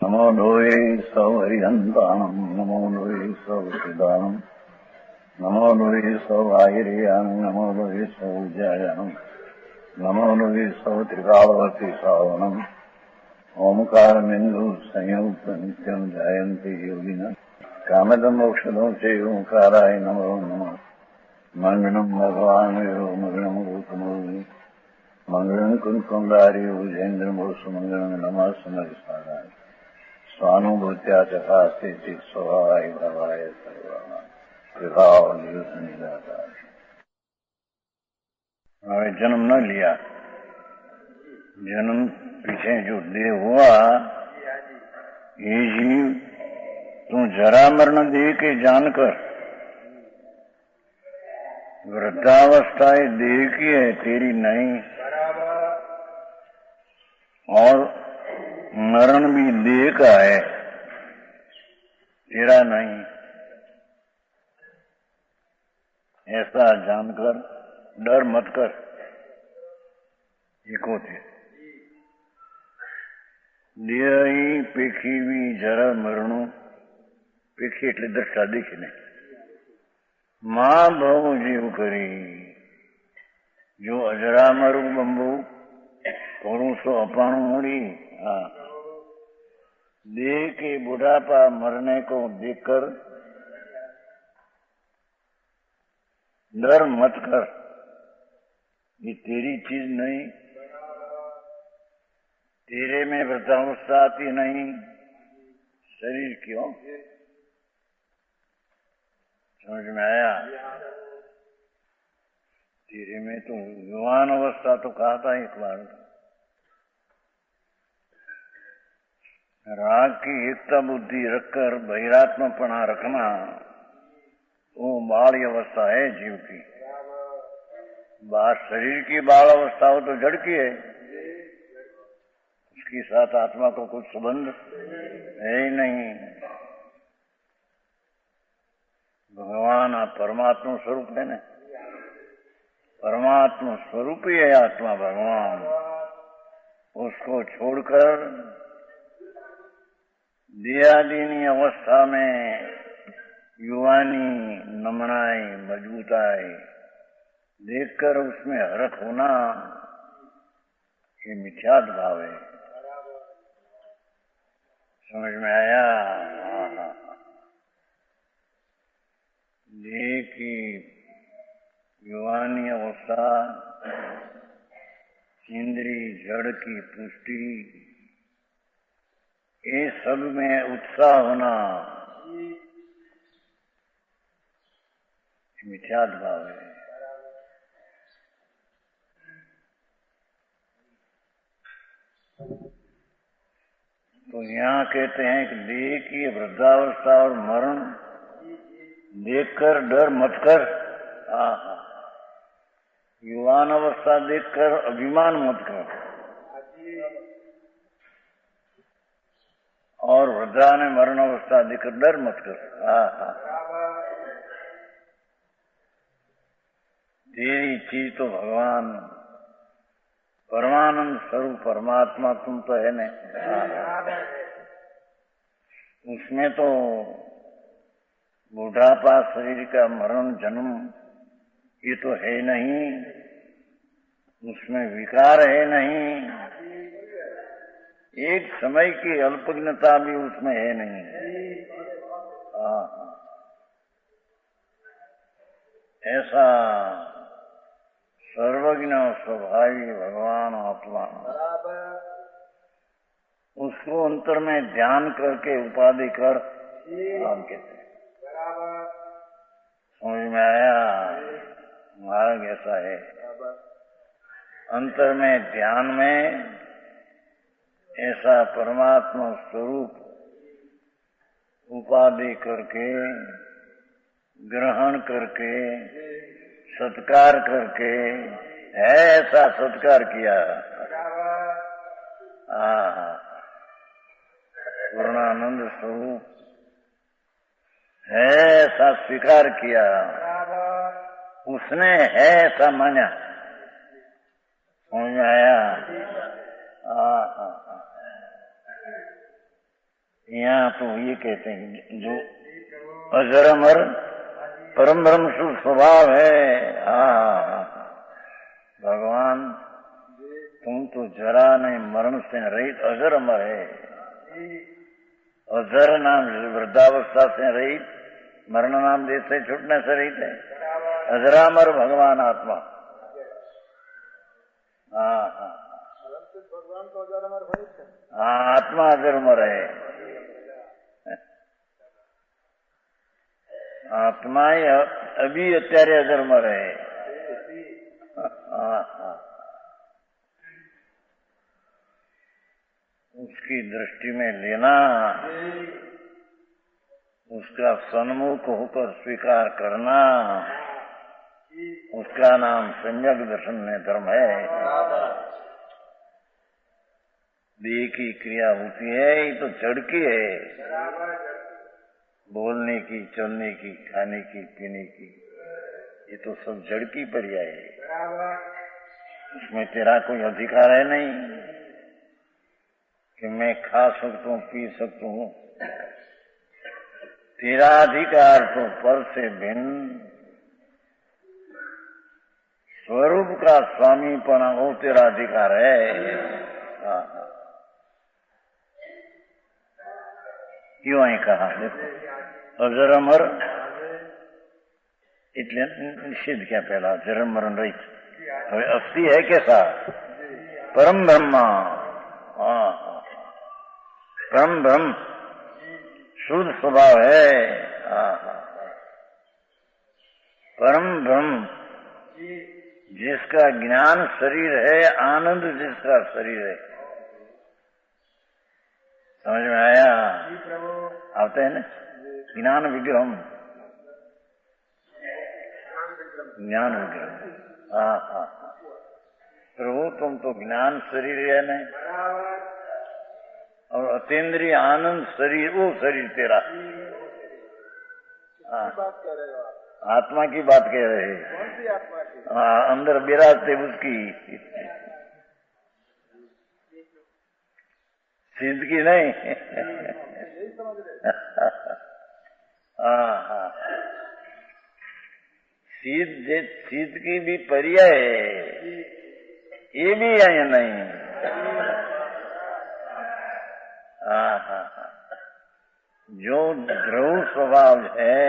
नमो लोये सौहरिहन्ताणम् नमो लोये सौहृदानम् नमो लोये सौभागिर्यानम् नमो लोये सौज्यायानम् नमो लोये सौत्रिकालवती सावनम् ओंकारमिन्दु संयुक्त नित्यम् जायन्ति योगिनः कामदम् मोक्षदम् च ओंकाराय नमो नमः मंगलम् भगवान् यो मंगलम् गौतमो मंगलम् कुंकुमधारी भुजेन्द्रमोसु मंगलम् नमः समरिसाराय स्वानुभूत्या चकास्ते स्वभावाय भवाय सर्वा हमारे जन्म न लिया, जन्म पीछे जो देह हुआ ये जीव तू जरा मरण देह के जानकर वृद्धावस्था देह की है तेरी नहीं, और मरण भी देह का है तेरा नहीं, ऐसा जानकर डर मत कर। एको थे देह पेखीवी जरा मरणु पेखी એટલે દ્રષ્ટા દેખીને માં ભવ જીવ કરી જો અજરામરું બંબુ પુરુષો અપાણું મળી। देह के बुढ़ापा मरने को देखकर डर मत कर, ये तेरी चीज नहीं, तेरे में वृद्धावस्था आती नहीं, शरीर क्यों? समझ में आया? तेरे में तो युवान अवस्था तो कहा था एक बार, राग की एकता बुद्धि रखकर बहिरात्मपना रखना वो बाल अवस्था है जीव की। शरीर की बाल अवस्था हो तो जड़ की है, उसके साथ आत्मा को कुछ संबंध है ही नहीं। भगवान आप परमात्मा स्वरूप है ना, परमात्मा स्वरूप ही है आत्मा भगवान, उसको छोड़कर देहादीनी अवस्था में युवानी नमनाई मजबूताई देखकर उसमें हरख होना ये मिथ्यात भाव है। समझ में आया? देह की युवानी अवस्था, इंद्री जड़ की पुष्टि, ये सब में उत्साह होना मिथ्यात भाव है। तो यहाँ कहते हैं कि देह की वृद्धावस्था और मरण देखकर डर मत कर। युवान अवस्था देखकर अभिमान मत कर, और वृद्धा ने मरण अवस्था देखकर डर मत कर। तेरी चीज तो भगवान परमानंद स्वरूप परमात्मा तुम तो है नहीं, उसमें तो बुढ़ापा शरीर का मरण जन्म ये तो है नहीं, उसमें विकार है नहीं, एक समय की अल्पज्ञता भी उसमें है नहीं। ऐसा सर्वज्ञ स्वभावी भगवान आत्मा, उसको अंतर में ध्यान करके उपाधि कर हम कहते हैं। समझ में आया? मार्ग ऐसा है, अंतर में ध्यान में ऐसा परमात्मा स्वरूप उपाधि करके ग्रहण करके सत्कार करके ऐसा सत्कार किया। पूर्णानंद स्वरूप ऐसा स्वीकार किया, उसने ऐसा माना। समझ में आया? तो ये कहते हैं जो अजर अमर परम ब्रह्म शुद्ध स्वभाव है। भगवान तुम तो जरा नहीं, मरण से रहित अजर अमर है। अजर नाम वृद्धावस्था से रहित, मरण नाम देश से छूटने से रहित है। अजरामर भगवान आत्मा। भगवान तो अजर अमर है। आत्मा अजर अमर है। आत्मा ही अभी અત્યારે अजर अमर है। उसकी दृष्टि में लेना, उसका सन्मुख होकर स्वीकार करना, उसका नाम सम्यक दर्शन में धर्म है। देह की क्रिया होती है, ये तो जड़ की है। बोलने की, चलने की, खाने की, पीने की, ये तो सब जड़ की पर्याय है। उसमें तेरा कोई अधिकार है नहीं कि मैं खा सकता हूँ, पी सकता हूँ। तेरा अधिकार तो पर से भिन्न स्वरूप का स्वामीपना, वो तेरा अधिकार है। क्यों અહીં कहा देखो अजर अमर એટલે નિષેધ ક્યાં પહેલા જન્મ મરણ રહિત। હવે અસ્થિ है कैसा? परम ब्रह्मा। परम ब्रह्म शुद्ध स्वभाव है। परम ब्रह्म जिसका ज्ञान शरीर है, आनंद जिसका शरीर है। समझ में आया? आते हैं ना ज्ञान विग्रह, ज्ञान विग्रह। प्रभु तुम तो ज्ञान शरीर है नहीं, और अतीन्द्रिय आनंद शरीर, वो शरीर तेरा। आत्मा की बात कह रहे हैं। अंदर विराजते उसकी, सिद्ध की नहीं। सिद्ध की भी पर्याय है, ये भी है नहीं। जो ध्रुव स्वभाव है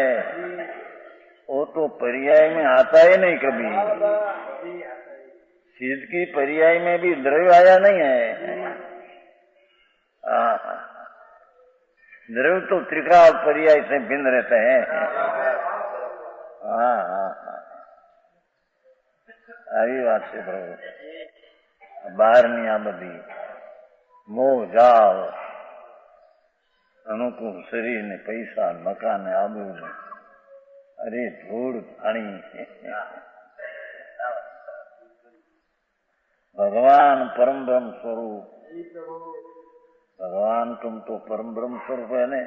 वो तो पर्याय में आता ही नहीं कभी। सिद्ध की पर्याय में भी द्रव्य आया नहीं है। द्रव्य तो त्रिकाल पर्याय से भिन्न रहते हैं। આવી વાત છે પ્રભુ। બહારની આ બધી મોહ જાળ, અનુકૂળ શરીર ને પૈસા, મકાન ને આબરૂ ને, અરે ધૂળ પાણી। भगवान परम ब्रह्म स्वरूप, भगवान तुम तो परम ब्रह्म स्वरूप है ने।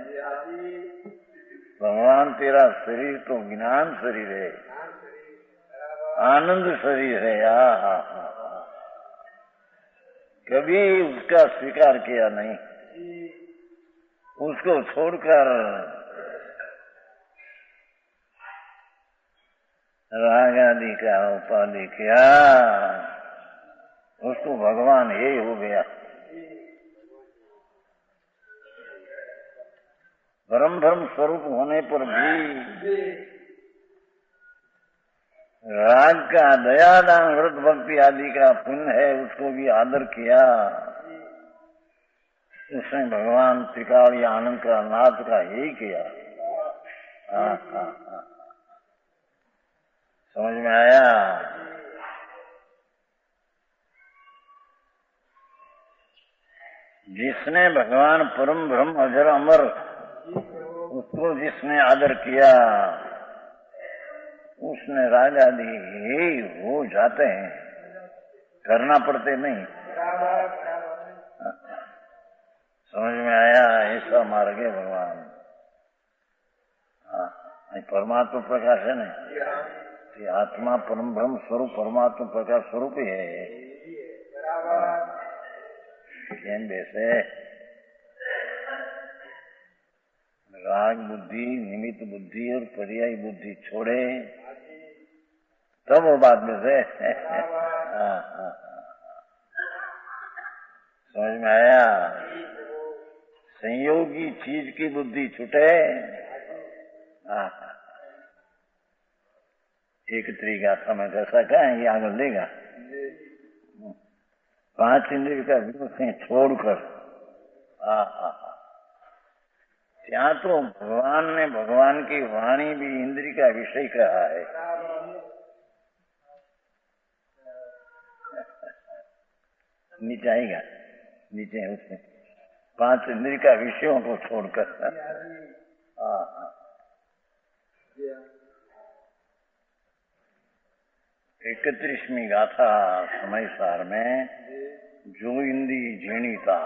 भगवान तेरा शरीर तो ज्ञान शरीर है, आनंद शरीर है। कभी उसका स्वीकार किया नहीं, उसको छोड़कर राग आदि का उपाधि किया, उसको भगवान यही हो गया। परम ब्रह्म स्वरूप होने पर भी राग का, दया दान, व्रत भक्ति आदि का पुण्य है, उसको भी आदर किया। उसने भगवान त्रिकाल या आनंद का, नाथ का यही किया। समझ में आया? जिसने भगवान परम ब्रह्म अजर अमर, उसको जिसने आदर किया, उसने राग आदि ही हो जाते हैं, करना पड़ते नहीं। समझ में आया? ऐसा मार्ग है भगवान। परमात्मा प्रकाश है नहीं, आत्मा परम ब्रह्म स्वरूप परमात्मा प्रकाश स्वरूप ही है। केम बेसे राग बुद्धि, निमित्त बुद्धि और पर्यायी बुद्धि छोड़े तब वो बात में से समझ में आया। संयोगी चीज की बुद्धि छूटे। एक गाथा में कैसा कहें ये आगे लेगा। 5 इंद्रिय का विषय छोड़कर ત્યાં तो भगवान ने भगवान की वाणी भी इंद्रिय का विषय कहा है। नीचे आएगा, नीचे है उसमें 5 इंद्रिय का विषयों को छोड़कर। 31वीं गाथा समय सार में जो इंद्री झीणीता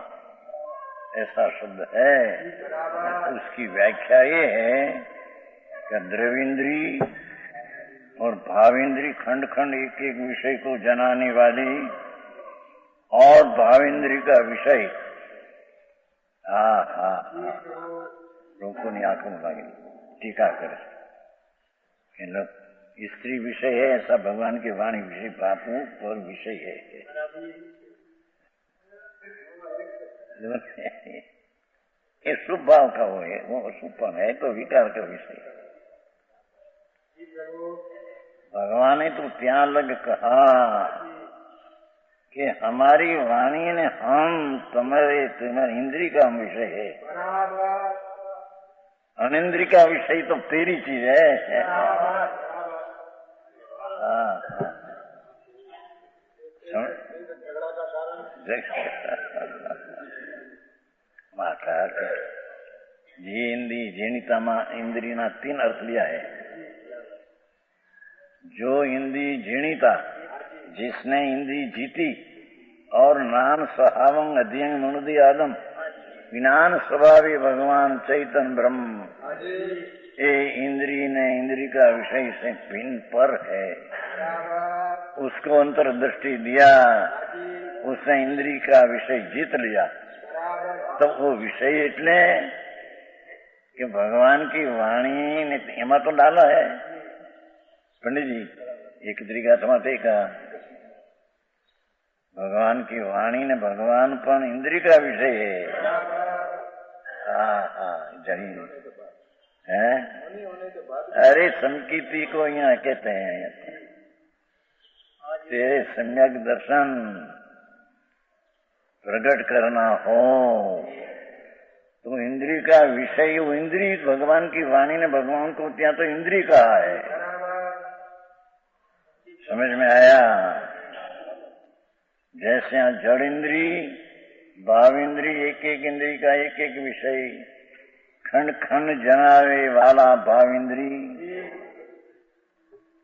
ऐसा शब्द है, उसकी व्याख्या ये है कि द्रविंद्री और भावेंद्री खंड खंड एक एक विषय को जनाने वाली और भावेंद्री का विषय लोगों ने आंखों में लगे टीका करे। स्त्री विषय है ऐसा भगवान की वाणी विषय बापू और विषय है। ये शुभ भाव का वो है, वो अशुभपन है तो विकार का विषय। भगवान ने तो ત્યાં लग कहा कि हमारी वाणी ने हम तुम्हारे इंद्रिय का विषय है, अनिंद्रिय का विषय तो तेरी चीज है। ये जीणिता में इंद्रिय ना 3 अर्थ लिया है। जो इंद्रिय जीणिता, जिसने इंद्रिय जीती और नाम सहावंग अध्ययन मनुदि आदम विनान स्वभावी भगवान चैतन्य ब्रह्म, ये इंद्रिय ने इंद्रिय का विषय से भिन्न पर है, उसको अंतर्दृष्टि दिया, उसने इंद्रिय का विषय जीत लिया। तो वो विषय इतने कि भगवान की वाणी ने एमा तो डाला है। पंडित जी एक तरीका समाते का भगवान की वाणी ने भगवान पर इंद्रिय का विषय है। जड़ी है। अरे संकीर्ति को यहाँ कहते हैं। तेरे सम्यक दर्शन प्रकट करना हो तो इंद्रिय का विषय, वो इंद्रिय भगवान की वाणी ने भगवान को ત્યાં तो इंद्रिय कहा है। समझ में आया? जैसे यहाँ जड़ इंद्रिय, भाव इंद्रिय, एक एक इंद्रिय का एक एक विषय खंड खंड जनावे वाला भाव इंद्रिय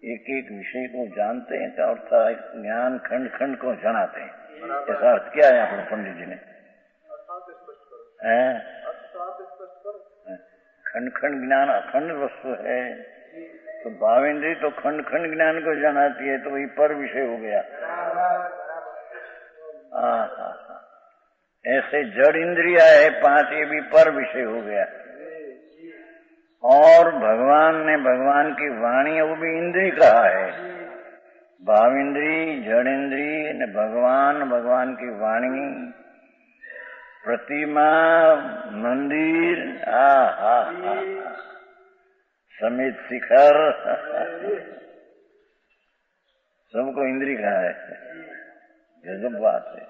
एक एक विषय को जानते हैं तो अर्थात ज्ञान खंड खंड को जनाते हैं। ऐसा अर्थ क्या है अपने पंडित जी ने? खंड खंड ज्ञान अखंड वस्तु है तो भावेंद्रिय तो खंड खंड ज्ञान को जनाती है, तो वही पर विषय हो गया। ऐसे जड़ इंद्रिया है 5, ये भी पर विषय हो गया। और भगवान ने भगवान की वाणी वो भी इंद्रिय कहा है। भाव इंद्रिय, जड़ इंद्रिय ने भगवान, भगवान की वाणी, प्रतिमा, मंदिर, समित शिखर सबको इंद्रिय कहा है। गजब बात है।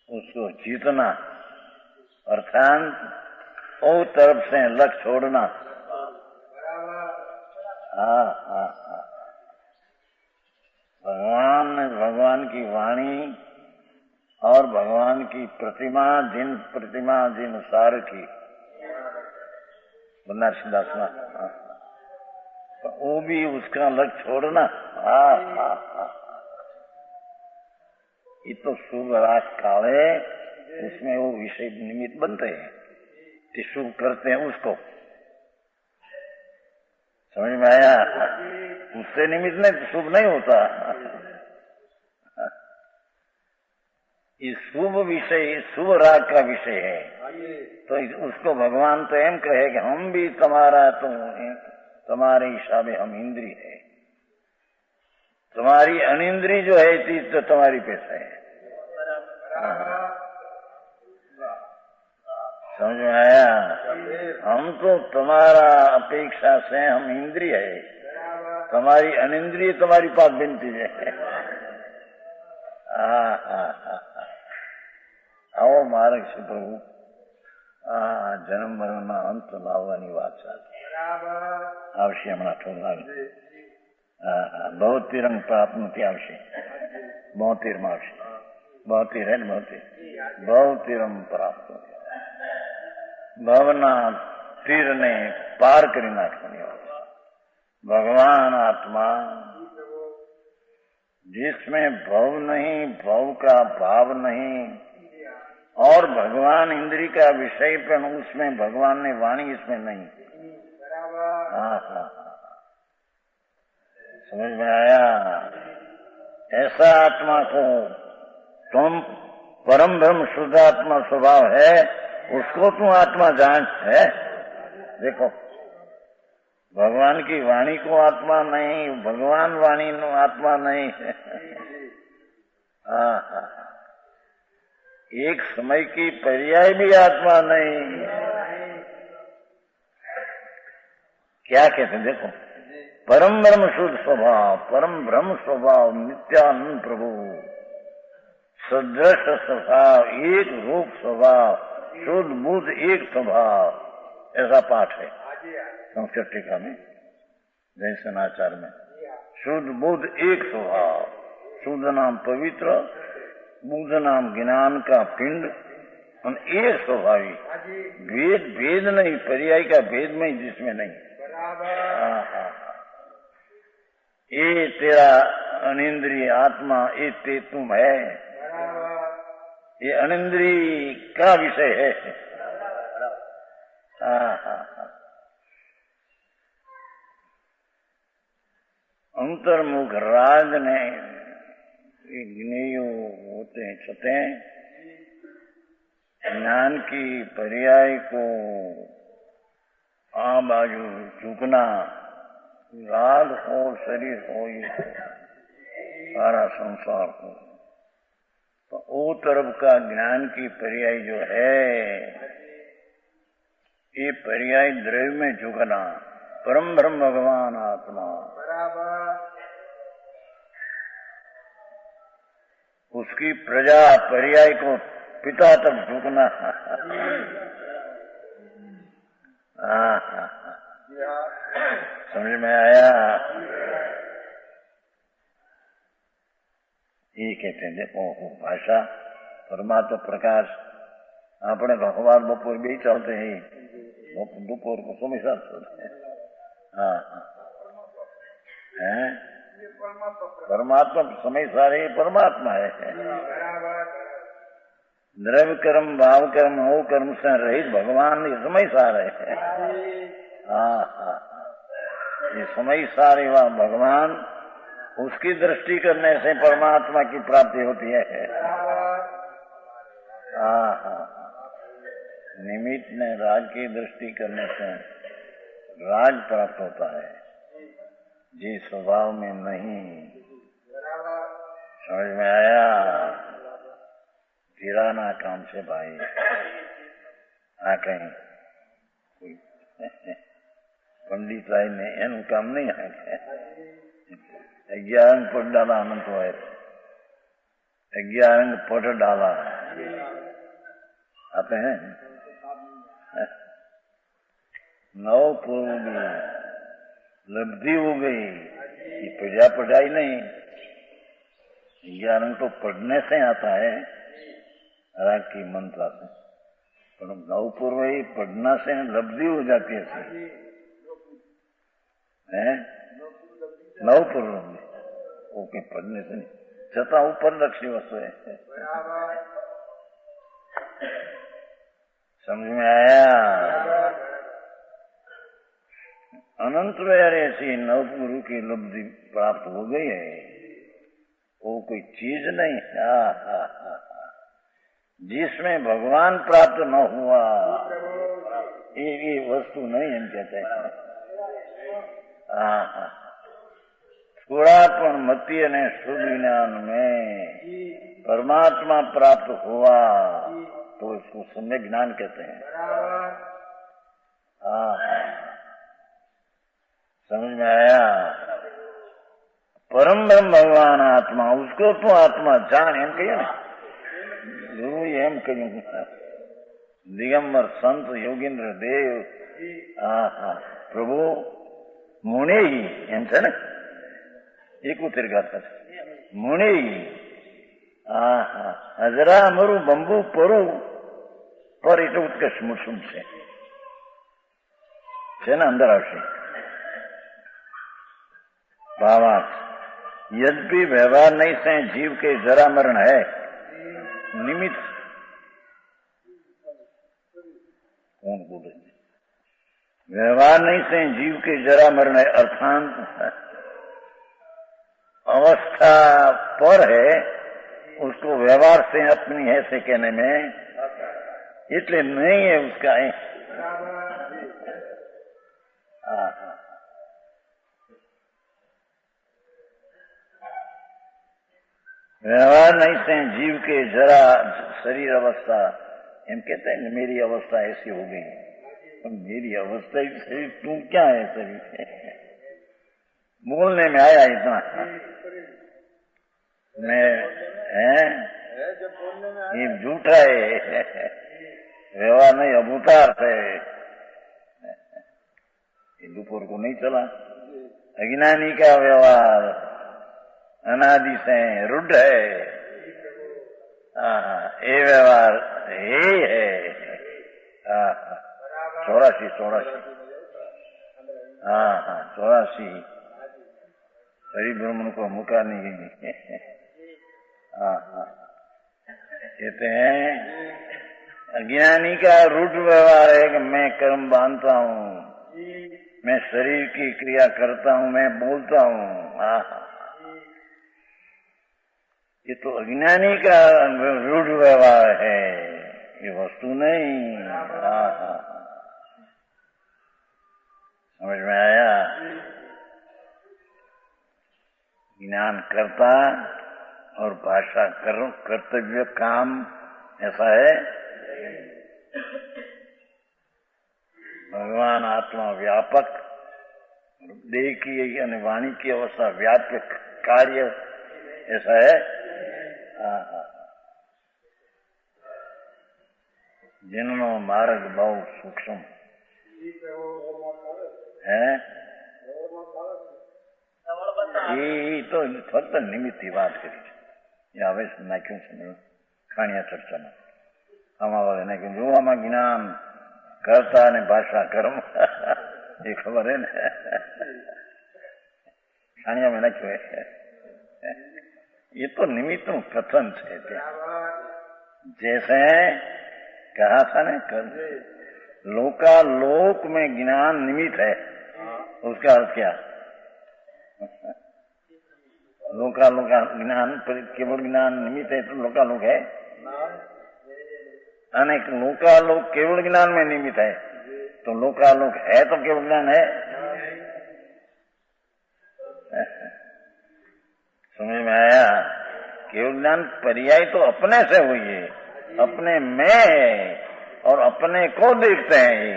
उसको जीतना अर्थात वो तरफ से लक्ष्य छोड़ना। भगवान की वाणी और भगवान की प्रतिमा जिन सार की बनारसी दास ना, तो वो भी उसका लक्ष्य छोड़ना। ये तो शुभ रात काले उसमें वो विषय निमित्त बनते हैं, तो शुभ करते हैं उसको। समझ में आया? उससे निमित्त नहीं शुभ नहीं होता। ये शुभ विषय, शुभ राग का विषय है, तो उसको भगवान तो एम कहे कि हम भी तुम्हारा, तो तुम्हारे हिसाबे हम इंद्री है, तुम्हारी अनिंद्री जो है चीज तो तुम्हारी पैसा है। समझ में आया? हम तो तुम्हारा अपेक्षा से हम इंद्रिय है, तुम्हारी अनिंद्रिय तुम्हारी पास बिनती है। आओ मार्ग से प्रभु जन्म मरण अंत लावવાની વાત ચાલે આવશે હમણાં થોડું લાગે। बहुतीरंग प्राप्त નથી આવશે, 72 માં આવશે, 72 है न 72 बहुतीरम प्राप्त भवना तीर ने पार કરી નાખવાની વાત। भगवान आत्मा जिसमें भव नहीं, भव का भाव नहीं, और भगवान इंद्री का विषय पर उसमें भगवान ने वाणी इसमें नहीं। समझ में आया? ऐसा आत्मा को तुम परम ब्रह्म शुद्ध आत्मा स्वभाव है, उसको तू आत्मा जान है। देखो भगवान की वाणी को आत्मा नहीं, भगवान वाणी नो आत्मा नहीं है। एक समय की पर्याय भी आत्मा नहीं। क्या कहते हैं? देखो परम ब्रह्म शुद्ध स्वभाव, परम ब्रह्म स्वभाव, नित्यानंद प्रभु, सदृश स्वभाव, एक रूप स्वभाव, शुद्ध बुद्ध एक स्वभाव, ऐसा पाठ है संस्कृत टीका में, जैसनाचार्य में। शुद्ध बुद्ध एक स्वभाव, शुद्ध नाम पवित्र, बुद्ध नाम ज्ञान का पिंड, और एक स्वभावी, भेद भेद नहीं, पर्याय का भेद में जिसमें नहीं। ये तेरा अनिंद्रिय आत्मा, ये ते तुम है, ये अनिंद्रिय का विषय है। अंतर्मुख राज ने ज्ञेय होते हैं छते ज्ञान की पर्याय को आ बाजू झुकना, राग हो, शरीर हो, ये सारा संसार हो, तो वो तरफ का ज्ञान की पर्याय जो है, ये पर्याय द्रव्य में झुकना, परम ब्रह्म भगवान आत्मा, उसकी प्रजा पर्याय को पिता तक झुकना। समझ में आया? ये कहते हैं देखो भाषा परमात्मा प्रकाश, अपने भगवान बपोर भी चलते हैं, दोपहर को समय साथ चलते हैं। परमात्मा समय सारे परमात्मा है। द्रव्य कर्म, भाव कर्म, हो कर्म से रहित भगवान ये समय सारे है। ये समय सारे वह भगवान, उसकी दृष्टि करने से परमात्मा की प्राप्ति होती है। निमित्त ने राज की दृष्टि करने से राज प्राप्त होता है, जी स्वभाव में नहीं। समझ में आया? किराना काम से भाई आ कहीं पंडित राय ने एन काम नहीं है। 11 पट डाला अनंत है, 11 पट डाला आते हैं 9 पूर्व लब्धि हो गई, ये प्रजा पढ़ाई नहीं, 11 तो पढ़ने से आता है राग की मंत्रा से, पर 9 पूर्व ही पढ़ना से लब्धि हो जाती है। 9 पूर्व में ओके पढ़ने से नहीं, छता ऊपर लक्ष्य वस्तु है। समझ में आया? अनंत में ऐसी 9 गुरु की लब्धि प्राप्त हो गई है, वो कोई चीज नहीं। जिसमें भगवान प्राप्त न हुआ ये वस्तु नहीं हम कहते हैं। थोड़ा पण मति ने शुद्ध ज्ञान में परमात्मा प्राप्त हुआ तो इसको सम्यक ज्ञान कहते हैं। समझ में आया? परम ब्रह्म भगवान आत्मा, उसको तो आत्मा जान एम कहिए ना, गुरु एम कहूं दिगंबर संत योगेंद्र देव प्रभु मुनि एम छे ने एकोतेर गाथा मुनि हजरा मरु बंबू परू पर एटલું ઉત્કર્ષ મૂળસું છે ને અંદર આવશે भावार्थ। यद्यपि व्यवहार नहीं से जीव के जरा मरण है निमित्त। कौन बोले? व्यवहार नहीं से जीव के जरा मरण है अर्थात अवस्था पर है, उसको व्यवहार से अपनी है से कहने में इसलिए नहीं है उसका है। व्यवहार नहीं से जीव के जरा शरीर अवस्था एम कहते हैं मेरी अवस्था ऐसी हो गई, मेरी अवस्था ही शरीर तू क्या है शरीर बोलने में आया इतना मैं है ये झूठा है व्यवहार नहीं अभूतार्थ है। दोपहर को नहीं चला अज्ञानी का व्यवहार अनादि से रुद्ध है। ये व्यवहार यही है। 84 84 हरिब्रह्मन को मुका नहीं कहते हैं अज्ञानी का रूढ़ व्यवहार है कि मैं कर्म बांधता हूँ, मैं शरीर की क्रिया करता हूँ, मैं बोलता हूँ। ये तो अज्ञानी का रूढ़ व्यवहार है, ये वस्तु नहीं। समझ में आया? ज्ञान करता और भाषा कर्तव्य काम ऐसा है। भगवान आत्मा व्यापक, देह की यानी वाणी की अवस्था व्यापक कार्य ऐसा है। जिननो मार्ग बहुत सूक्ष्म है ये तो फक्त निमित्त बात करी હવે નાખ્યું છે ખાણિયા ચર્ચામાં આમાં નાખ્યું જો આમાં જ્ઞાન કરતા અને ભાષા કર્મ એ ખબર હે ને ખાણિયામાં નાખ્યું ये तो निमित्त कथन थे। जैसे कहा था ना कल लोकालोक में ज्ञान निमित्त है, उसका अर्थ क्या? लोकालोक ज्ञान केवल ज्ञान निमित्त है तो लोकालोक है, अनेक लोकालोक केवल ज्ञान में निमित्त है तो लोकालोक है तो केवल ज्ञान है। समझ में आया? केवल ज्ञान पर्याय तो अपने से हुई है, अपने में है और अपने को देखते हैं।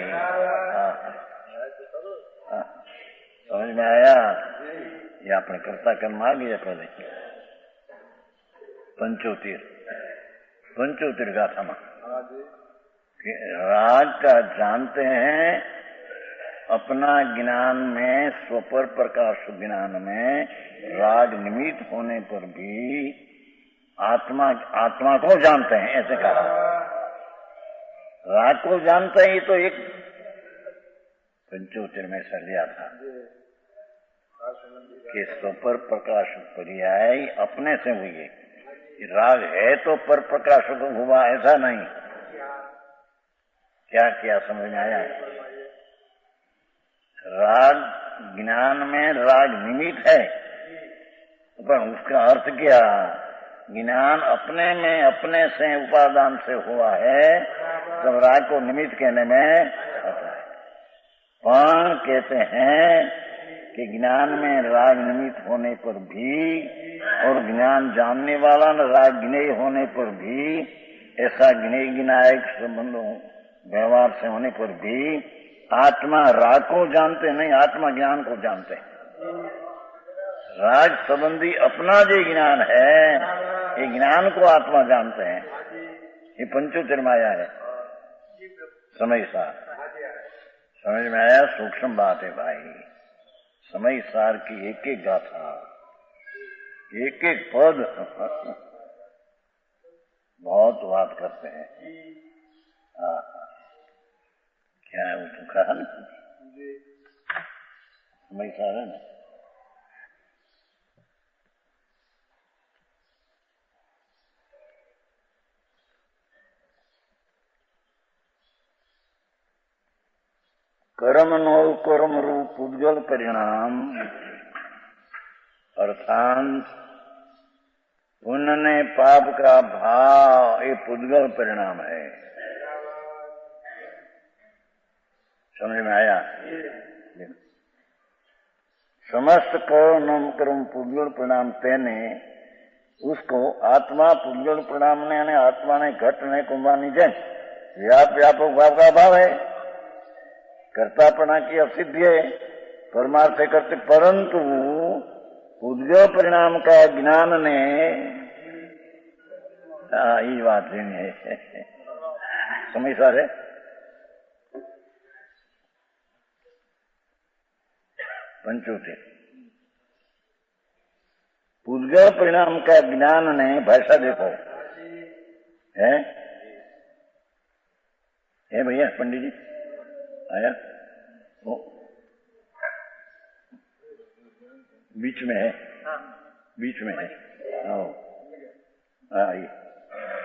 समझ में आया? ये आपने कर्ता कर्म आ गया पहले पंचोतिर गाथा में राग का जानते हैं अपना ज्ञान में स्वपर प्रकाश ज्ञान में राग निमित्त होने पर भी आत्मा को जानते हैं, ऐसे कहा। राग को जानते हैं, ये तो एक पंचोतिर में से लिया था कि स्वपर प्रकाश पर्याय अपने से हुई है। राग है तो पर प्रकाश हुआ ऐसा नहीं। क्या क्या समझ में आया? राग ज्ञान में राग निमित्त है, पर उसका अर्थ क्या? ज्ञान अपने में अपने से उपादान से हुआ है, तब राग को निमित्त कहने में आता है। पण कहते हैं कि ज्ञान में राग निमित्त होने पर भी और ज्ञान जानने वाला न राग ज्ञेय होने पर भी, ऐसा ज्ञेय ज्ञायक संबंधों व्यवहार से होने पर भी आत्मा राग को जानते नहीं, आत्मा ज्ञान को जानते हैं। राग संबंधी अपना जो ज्ञान है, ये ज्ञान को आत्मा जानते हैं। ये पंचोत्तर माया है। समय सार समझ में आया? सूक्ष्म बात है भाई। समय सार की एक एक गाथा, एक एक पद बहुत बात करते हैं। क्या है वो तो कहा ना, समय सार है ना। कर्म नो कर्म रूप पुद्गल परिणाम, अर्थात पुण्य ने पाप का भाव, ये पुद्गल परिणाम है। समझ में आया? समस्त कर्म कर्म पुद्गल परिणाम तेने, उसको आत्मा पुद्गल परिणाम ने आत्मा ने घट ने कुंभानी जैन व्यापक भाव का भाव है। कर्तापना की असिद्धि है, परमार्थ है करते, परंतु पुद्गल परिणाम का ज्ञान ने ये बात नहीं है। समझ सारे पंचोते पुद्गल परिणाम का ज्ञान ने, भाषा देखो है भैया पंडित जी आया? वो बीच में है, बीच में है।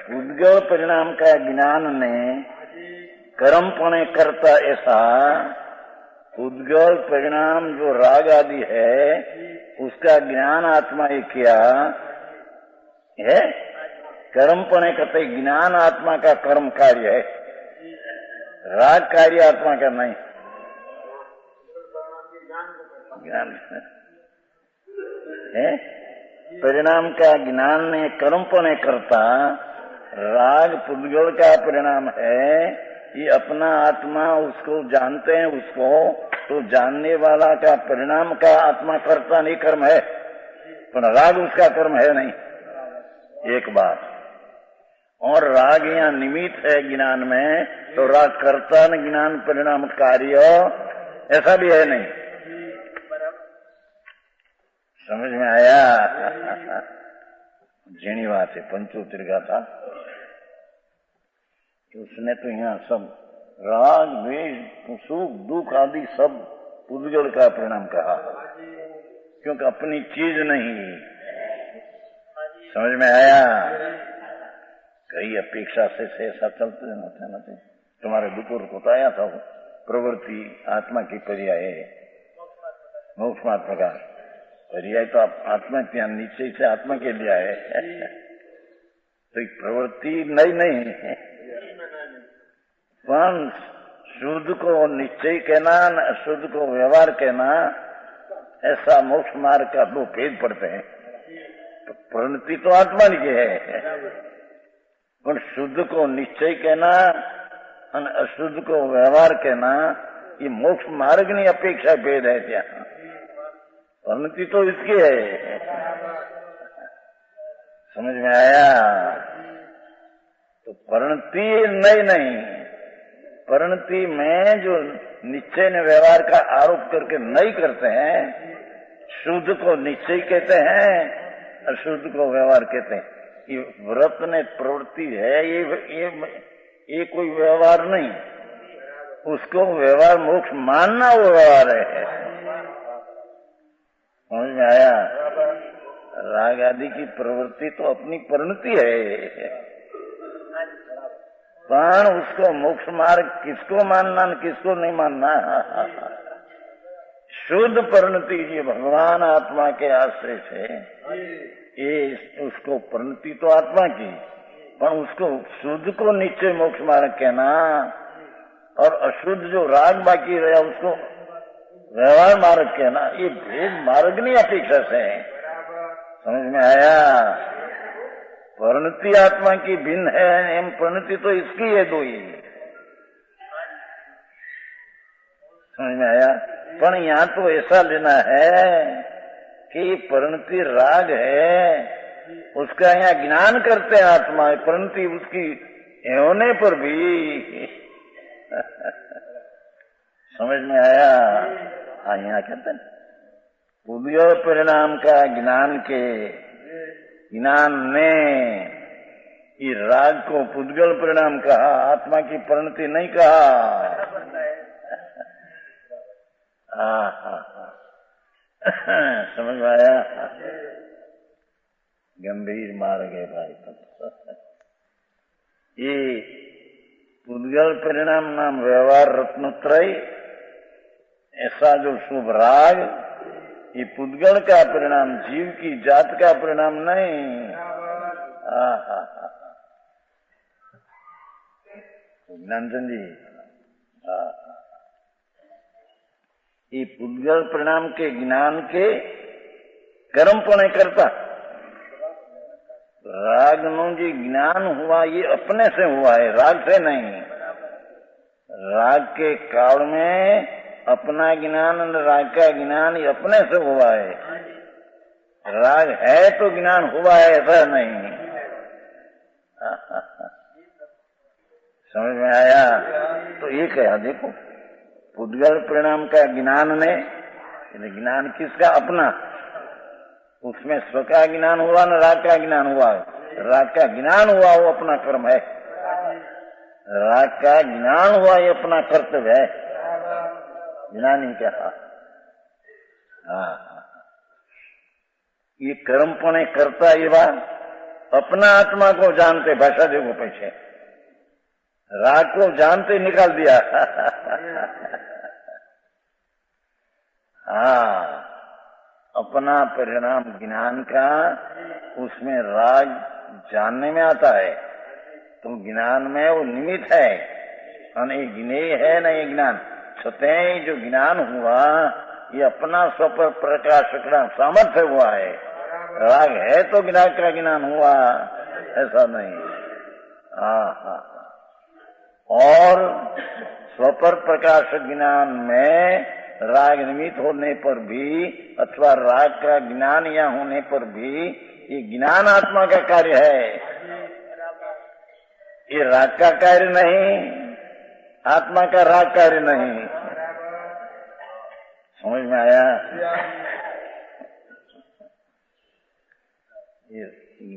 पुद्गल परिणाम का ज्ञान ने कर्म पणे करता, ऐसा पुद्गल परिणाम जो राग आदि है उसका ज्ञान आत्मा ने किया है। कर्म पणे करते, ज्ञान आत्मा का कर्म कार्य है, राग कार्य आत्मा का नहीं। ज्ञान है परिणाम का ज्ञान ने कर्मपणे करता, राग पुद्गल का परिणाम है। ये अपना आत्मा उसको जानते हैं, उसको तो जानने वाला का परिणाम का आत्मा करता नहीं, कर्म है, पर राग उसका कर्म है नहीं। एक बात और राग यहाँ निमित्त है ज्ञान में, तो राग कर्ता न ज्ञान परिणाम कार्य ऐसा भी है नहीं। समझ में आया? झीणी बात है। पंचोत्तर गाथा उसने तो यहाँ सब राग द्वेष सुख दुख आदि सब पुद्गल का परिणाम कहा, क्योंकि अपनी चीज नहीं। समझ में आया? कई अपेक्षा से ऐसा चलते रहते। तुम्हारे दुख और बताया था प्रवृत्ति आत्मा की पर्याय है, मोक्ष मार्ग प्रकार पर्याय तो आत्मा के नीचे से आत्मा के लिए है। तो प्रवृत्ति नहीं है, पर शुद्ध को निश्चय कहना, अशुद्ध को व्यवहार कहना, ऐसा मोक्ष मार्ग का दो भेद पड़ते हैं। तो प्रवृत्ति तो आत्मा की है, पर शुद्ध को निश्चय कहना और अशुद्ध को व्यवहार कहना, ये मोक्ष मार्ग नहीं अपेक्षा भेद है। क्या परिणति तो इसकी है। समझ में आया? तो परिणति नहीं, परिणति में जो निश्चय ने व्यवहार का आरोप करके नहीं करते हैं, शुद्ध को निश्चय कहते हैं, अशुद्ध को व्यवहार कहते हैं। ये व्रत ने प्रवृत्ति है, ये कोई व्यवहार नहीं, उसको व्यवहार मोक्ष मानना वो व्यवहार है। समझ में आया? राग आदि की प्रवृत्ति तो अपनी परिणति है, पर उसको मोक्ष मार्ग किसको मानना किसको नहीं मानना। शुद्ध परिणति ये भगवान आत्मा के आश्रय से ये उसको उसको परिणति तो आत्मा की, पर उसको शुद्ध को निश्चय मोक्ष मार्ग कहना और अशुद्ध जो राग बाकी रहा उसको व्यवहार मार्ग कहना, ये भेद मार्ग नहीं अपेक्षा से है। समझ में आया? परिणति आत्मा की भिन्न है, एम परिणति तो इसकी है दो ही। समझ में आया? पर यहाँ तो ऐसा लेना है कि परिणति राग है, उसका यहाँ ज्ञान करते हैं आत्मा, परिणति उसकी होने पर भी। समझ में आया? हाँ, यहाँ कहते हैं पुद्गल परिणाम का ज्ञान के ज्ञान ने ये राग को पुद्गल परिणाम कहा, आत्मा की परिणति नहीं कहा। समझ में आया? गंभीर मार्ग है भाई। ये पुद्गल परिणाम नाम व्यवहार रत्नत्रय, ऐसा जो शुभ राग, ये पुद्गल का परिणाम, जीव की जात का परिणाम नहीं। ज्ञानचंद जी, ये पुद्गल परिणाम के ज्ञान के कर्म पुण्य करता राग नो जी ज्ञान हुआ, ये अपने से हुआ है, राग से नहीं। राग के काल में अपना ज्ञान, राग का ज्ञान ये अपने से हुआ है। राग है तो ज्ञान हुआ है, ऐसा नहीं। समझ में आया? तो ये कहा, देखो पुद्गल परिणाम का ज्ञान ने, ज्ञान किसका? अपना, उसमें स्व का ज्ञान हुआ न राग का ज्ञान हुआ। राग का ज्ञान हुआ वो अपना कर्म है, राग का ज्ञान हुआ ये अपना कर्तव्य है, ज्ञानी कहा। ये कर्मपणे करता ये बात अपना आत्मा को जानते, भाषा देखो पीछे, राग को जानते निकाल दिया। हाँ, अपना परिणाम ज्ञान का, उसमें राग जानने में आता है, तो ज्ञान में वो निमित्त है, नहीं ज्ञेय है नहीं ज्ञान। सत्य जो ज्ञान हुआ ये अपना स्व प्रकाश का सामर्थ्य हुआ है, राग है तो ज्ञान का ज्ञान हुआ, ऐसा नहीं। और स्वपर प्रकाश ज्ञान में राग निमित्त होने पर भी अथवा राग का ज्ञान या होने पर भी ये ज्ञान आत्मा का कार्य है, ये राग का कार्य नहीं, आत्मा का राग कार्य नहीं। समझ में आया? ये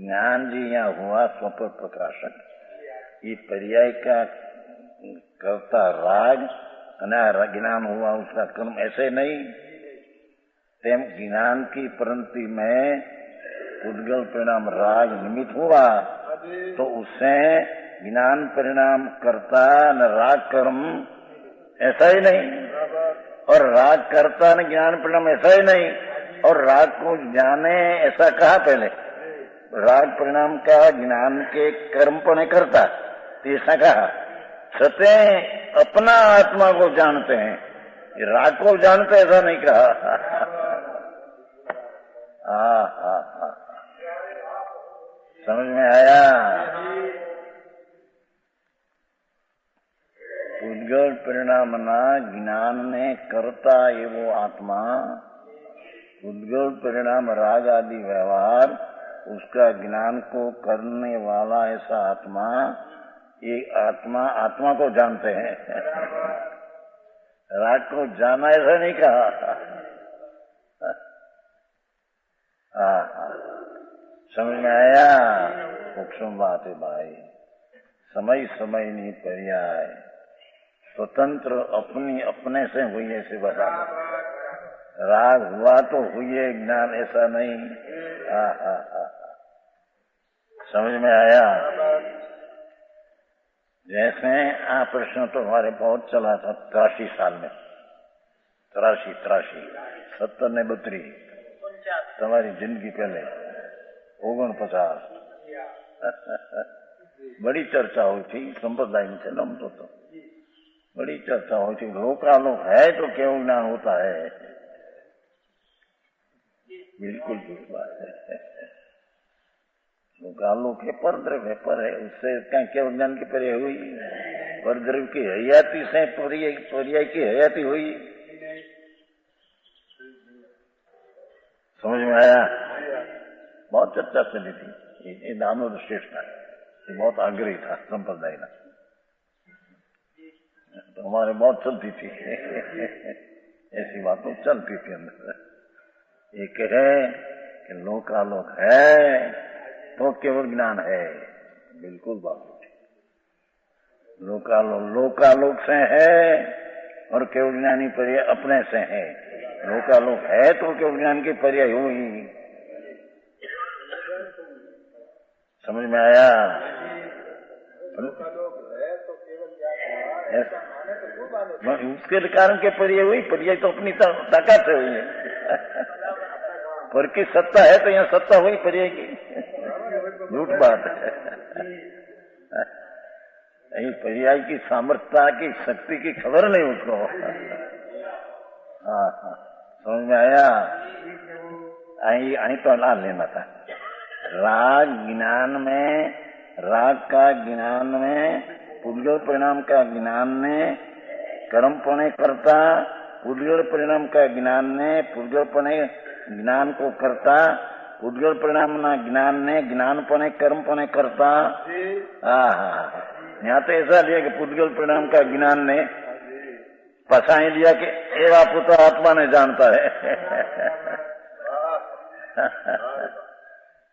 ज्ञान जी यहाँ हुआ स्वपर प्रकाशक, ये पर्याय का करता राग, ज्ञान हुआ उसका कर्म, ऐसे नहीं। तेम ज्ञान की परिणति में पुद्गल परिणाम राग निमित्त हुआ, तो उससे ज्ञान परिणाम करता न राग कर्म, ऐसा ही नहीं। और राग करता न ज्ञान परिणाम, ऐसा ही नहीं। और राग को जाने, ऐसा कहा पहले, राग परिणाम का ज्ञान के कर्म पर करता, ऐसा कहा। सत्य अपना आत्मा को जानते हैं, राग को जानते, ऐसा नहीं कहा। समझ में आया? पुद्गल परिणाम ना ज्ञान ने करता ये वो आत्मा, पुद्गल परिणाम राग आदि व्यवहार, उसका ज्ञान को करने वाला ऐसा आत्मा, ये आत्मा को जानते हैं, राग को जाना ऐसा नहीं कहा। समझ में आया? सूक्ष्म बात है भाई। समय समय नहीं पर्याय, स्वतंत्र अपनी अपने से हुई ऐसे बता, राग हुआ तो हुई है, ज्ञान ऐसा नहीं। समझ में आया? जैसे प्रश्न तो हमारे बहुत चला था 83 साल में, 83 70 ने 32 तुम्हारी जिंदगी पहले 49 बड़ी चर्चा हुई थी संप्रदाय में थे हम तो बड़ी चर्चा हुई थी। लोकालोक है तो केवल ज्ञान होता है, बिल्कुल झूठ बात है। लोकालोक है परद्रव्य है, पर है उससे कहीं केवल ज्ञान की पर्याय हुई, परद्रव्य की हयाती से पर्याय की हयाती हुई। समझ में आया? बहुत चर्चा चली थी। ये दामोदर श्रेष्ठ था, ये बहुत आग्रही था संप्रदाय का, तो हमारे बहुत चलती थी ऐसी बातें चलती थी अंदर। एक है कि लोकालोक है तो केवल ज्ञान है, बिल्कुल बात। लोकालोक से है और केवल ज्ञानी पर्याय अपने से है। लोकालोक है तो केवल ज्ञान की पर्याय हुई। समझ में आया? उसके कारण के पर्याय हुई, पर्याय तो अपनी ताकत से हुई है। पर की सत्ता है तो यहाँ सत्ता हुई पर्याय की, झूठ बात है। पर्याय की सामर्थ्यता की शक्ति की खबर नहीं उसको। हाँ हाँ, समझ में आया? आई तो ला लेना था। राग ज्ञान में, राग का ज्ञान में, पुद्गल परिणाम का ज्ञान में कर्म पणे करता, पुद्गल परिणाम का ज्ञान ने पुद्गल पणे ज्ञान को करता, पुद्गल परिणाम ना ज्ञान ने ज्ञान पणे कर्म पणे करता। यहाँ तो ऐसा लिया कि पुद्गल परिणाम का ज्ञान ने पसाई लिया कि एवा पुत्र आत्मा ने जानता है।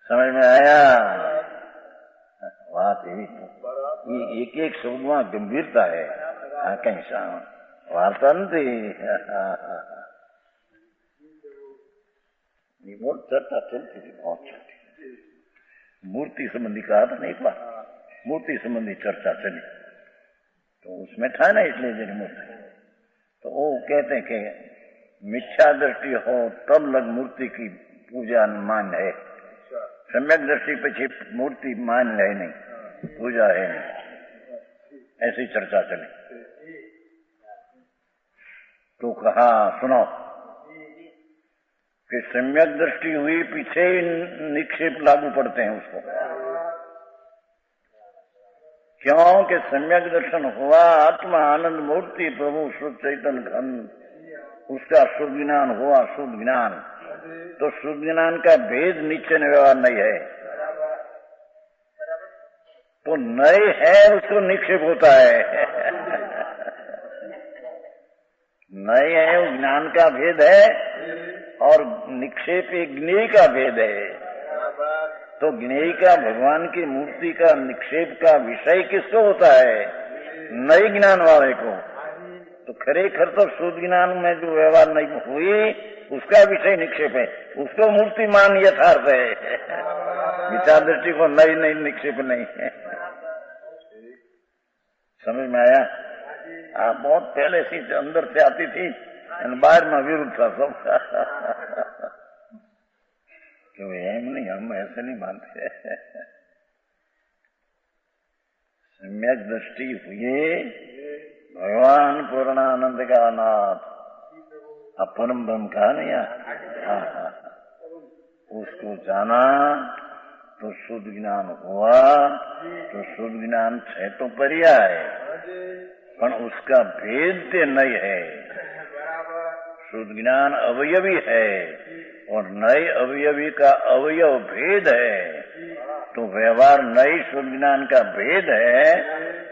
समझ में आया? बात यही, एक एक शब्द में गंभीरता है। कहीं वार्ता नहीं। बहुत चर्चा चलती थी, बहुत चलती। मूर्ति संबंधी कहा था नहीं, मूर्ति संबंधी चर्चा चली तो उसमें था ना, इसलिए जन मूर्ति तो वो कहते हैं कि मिथ्या दृष्टि हो तब लग मूर्ति की पूजा मान्य है, सम्यक दृष्टि पे मूर्ति मान्य है नहीं, पूजा है नहीं। ऐसी चर्चा चली तो कहा सुनो कि सम्यक दृष्टि हुई पीछे निक्षेप लागू पड़ते हैं उसको। क्यों कि सम्यक दर्शन हुआ आत्मा आनंद मूर्ति प्रभु शुद्ध चैतन्य घन, उसका शुद्ध ज्ञान हुआ, शुद्ध ज्ञान। तो शुद्ध ज्ञान का भेद नीचे न व्यवहार नहीं है, तो नए है उसको निक्षेप होता है। नए है वो ज्ञान का भेद है और निक्षेप एक ज्ञेय का भेद है। तो ज्ञेय का भगवान की मूर्ति का निक्षेप का विषय किसको होता है? नए ज्ञान वाले को। तो खरेखर तो शुद्ध ज्ञान में जो व्यवहार नहीं हुई उसका विषय निक्षेप है, उसको मूर्ति मान यथार्थ है। विचार दृष्टि को नई नई निक्षेप नहीं है। समझ में आया? आप बहुत पहले से अंदर से आती थी, बाहर में विरुद्ध था सब। क्यों एम नहीं, हम ऐसे नहीं मानते। सम्यक दृष्टि हुए भगवान पूर्णानंद का नाथ, अपरम ब्रह्म कहा नहीं, उसको जाना तो शुद्ध ज्ञान हुआ। तो शुद्ध ज्ञान है तो पर्याय, पर उसका भेद नहीं है। शुद्ध ज्ञान अवयवी है और नए अवयवी का अवयव भेद है। तो व्यवहार नई शुद्ध ज्ञान का भेद है,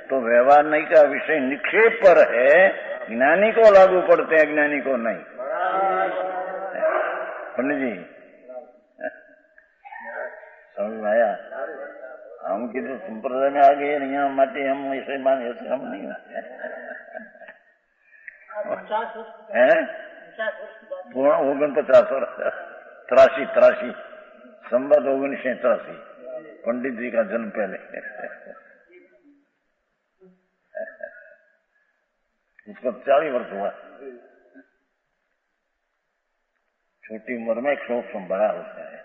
तो व्यवहार नई का विषय निक्षेप पर है। ज्ञानी को लागू पड़ते हैं, अज्ञानी को नहीं। पंडित जी समझ में आया? हम की तो संप्रदाय में आ गए नहीं, हम माटे हम ऐसे मान, ऐसे हम नहीं है। 49 वर्ष 83 संवत 1983 पंडित जी का जन्म पहले। उसको 40 वर्ष हुआ। छोटी उम्र में एक शोक संभाला होता है।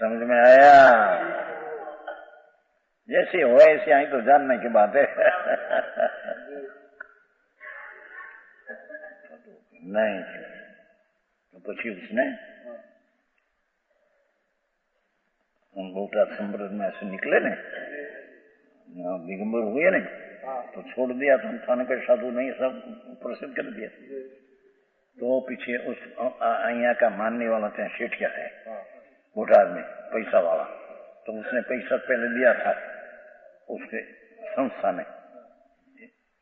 समझ में आया? जैसी हो ऐसी आई तो जानने की बात है। नहीं तो પછી उसने गौटा संप्रदाय में ऐसे निकले ने, दिगंबर हुए नहीं तो छोड़ दिया, तो थाने का साधु नहीं सब प्रसिद्ध कर दिया। तो पीछे उस અહીંયા का मानने वाला था सेठिया है बोटाद में, पैसा वाला, तो उसने पैसा पहले दिया था उसके संस्था ने,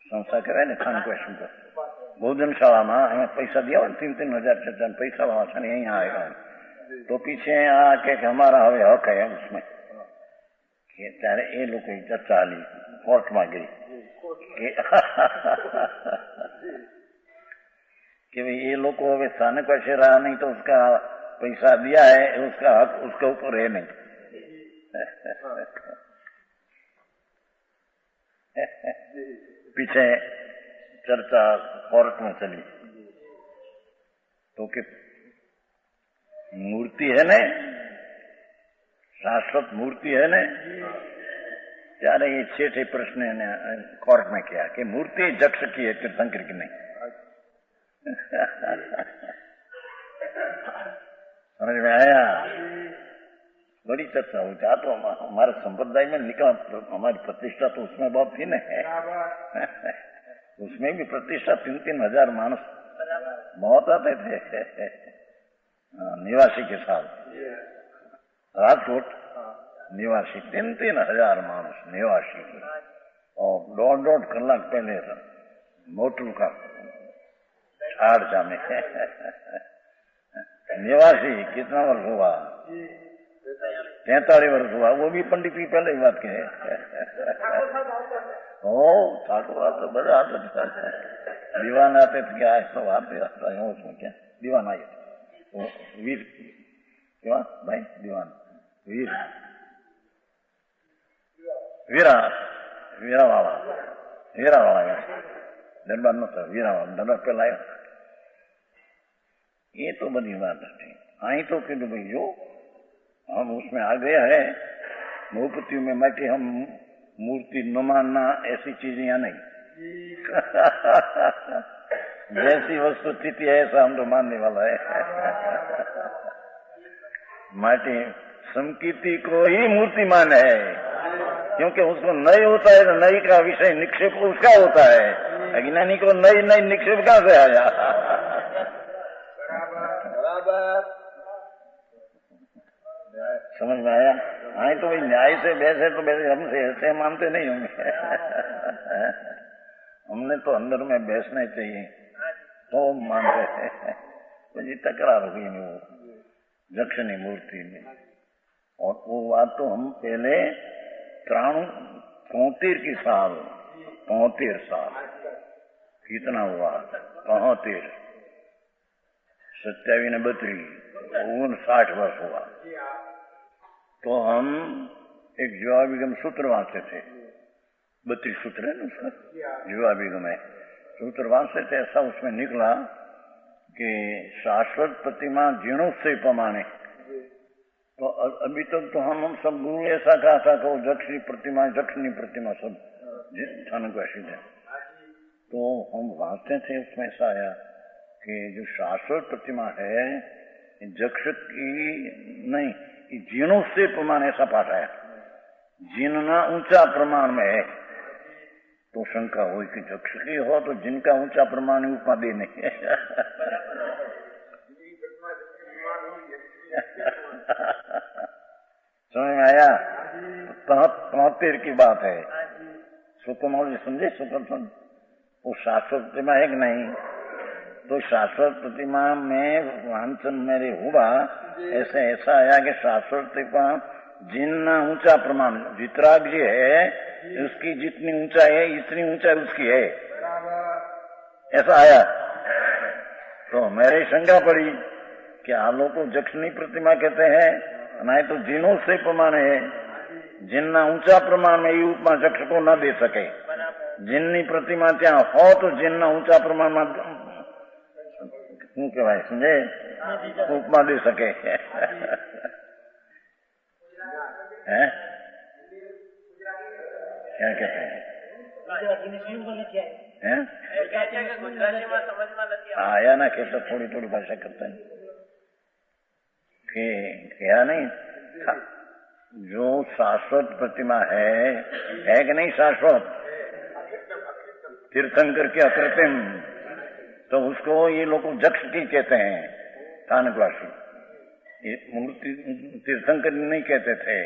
संस्था कराए ने खान क्वेश्चन को भोजनशाला में पैसा दिया 3-3 हजार 4 पैसा वाला था नहीं आएगा। तो पीछे आके हमारा हवे हक है उसमें कि ત્યારે એ લોકો ચર્ચા આલી કોર્ટમાં ગઈ कि भाई ये लोग हमें स्थान पर से रहा नहीं तो उसका पैसा दिया है, उसका हक उसके ऊपर है नहीं। पीछे चर्चा कोर्ट में चली तो कि मूर्ति है ने, शाश्वत मूर्ति है ने, ત્યારે ये छठे प्रश्न ने कोर्ट में किया कि मूर्ति जक्ष की है तीर्थंकर की नहीं। समझ में आया? बड़ी चर्चा हुई। तो हमारे संप्रदाय में निकला, हमारी प्रतिष्ठा तो उसमें बहुत थी न, उसमें भी प्रतिष्ठा 3-3 हजार मानस बहुत आते थे निवासी के साथ। राजकोट निवासी 3-3 हजार मानस निवासी, और 1.5 कलाक पहले मोटू का छाड़ जाने। निवासी कितना वर्ष हुआ? 43 वर्ष हुआ। वो भी पंडित की पहले ही बात कहे। ठाकुर तो बड़ा आता था, दीवान आते थे क्या सब आते आता है उसमें क्या दीवान आए तो वीर क्या भाई दीवान वीर वीरा वीरा वाला दरबार न था, वीरा वाला दरबार पे लाया। ये तो बड़ी बात है। आई तो कि भाई जो हम उसमें आ गया है मूर्ति में माटी, हम मूर्ति न मानना ऐसी चीजें यहाँ नहीं। जैसी वस्तु स्थिति है ऐसा हम तो मानने वाला है। माटी संकीर्ति को ही मूर्तिमान है, क्योंकि उसको नई होता है तो नई का विषय निक्षेप उसका होता है। अज्ञानी को नई नई निक्षेप कहां से आया? समझ में आया? आए तो भाई न्याय से बैसे तो बैसे, हमसे ऐसे मानते नहीं होंगे। हमने तो अंदर में बैसना चाहिए तो मानते हैं। तो जी तकरार हुई नहीं वो जक्षणी मूर्ति में, और वो बात तो हम पहले 73 साल कितना हुआ? 73 27 ने 32 59 वर्ष हुआ। तो हम एक जीवाभिगम सूत्र वांचते थे, 32 सूत्र है ना उसका जीवाभिगम है, सूत्र वांचते थे। ऐसा उसमें निकला कि शाश्वत प्रतिमा जीर्णों से प्रमाणे। तो अभी तक तो हम सब गुरु ऐसा कहा था कि जक्षनी प्रतिमा सब स्थान को ऐसी है। तो हम वांचते थे उसमें ऐसा आया कि जो शाश्वत प्रतिमा है जक्ष की नहीं, जीर्णों से प्रमाण ऐसा पाठ आया। जिनना ऊंचा प्रमाण में है तो शंका हुई कि जक्ष की हो तो जिनका ऊंचा प्रमाण उपाधि नहीं है। समझ में आया? 73 की बात है। सुकमौली समझे? सुकम वो शाश्वत प्रतिमा है कि नहीं? तो शाश्वत प्रतिमा में वांचन मेरे हुआ ऐसे ऐसा आया कि शाश्वत प्रतिमा जितना ऊंचा प्रमाण वितराग जी है उसकी जितनी ऊंचाई है इतनी ऊंचाई उसकी है, ऐसा आया। तो मेरी शंका पड़ी कि आलो को जक्षनी प्रतिमा कहते हैं, नहीं तो जिनों से प्रमाण है। जिनना ऊंचा प्रमाण में ये उपमा जक्ष को न दे सके। जिननी प्रतिमा त्या हो तो जिनना ऊंचा प्रमाण में શું કહેવાય સમજે ઉપમા દે શકે। हैं? क्या कहते हैं? आया ना कहते थोड़ी थोड़ी भाषा करता है कि क्या नहीं था, जो शाश्वत प्रतिमा है कि नहीं शाश्वत, तीर्थंकर के अकृत्रिम, तो उसको ये लोग जक्ष की कहते हैं स्थानकवासी, मूर्ति तीर्थंकर नहीं कहते थे।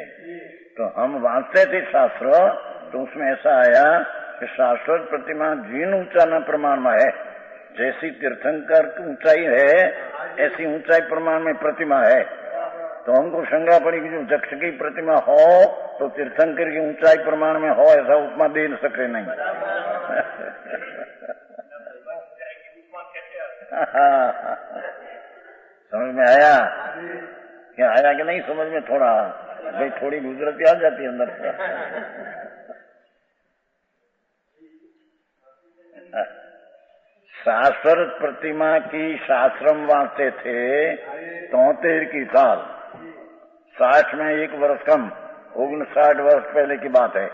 तो हम वांचते थे शास्त्र, तो उसमें ऐसा आया कि शाश्वत प्रतिमा जिन ऊंचा न प्रमाण में है, जैसी तीर्थंकर की ऊंचाई है ऐसी ऊंचाई प्रमाण में प्रतिमा है। तो हमको शंका पड़ी कि जो जक्ष की प्रतिमा हो तो तीर्थंकर की ऊंचाई प्रमाण में हो, ऐसा उपमा दे सके नहीं। समझ में आया? क्या आया कि नहीं समझ में? थोड़ा भाई थोड़ी गुजरती आ जाती है अंदर से। शास्त्र प्रतिमा की शास्त्रम वांचते थे 73 की साल, 60 में 1 वर्ष कम, 59 वर्ष पहले की बात है।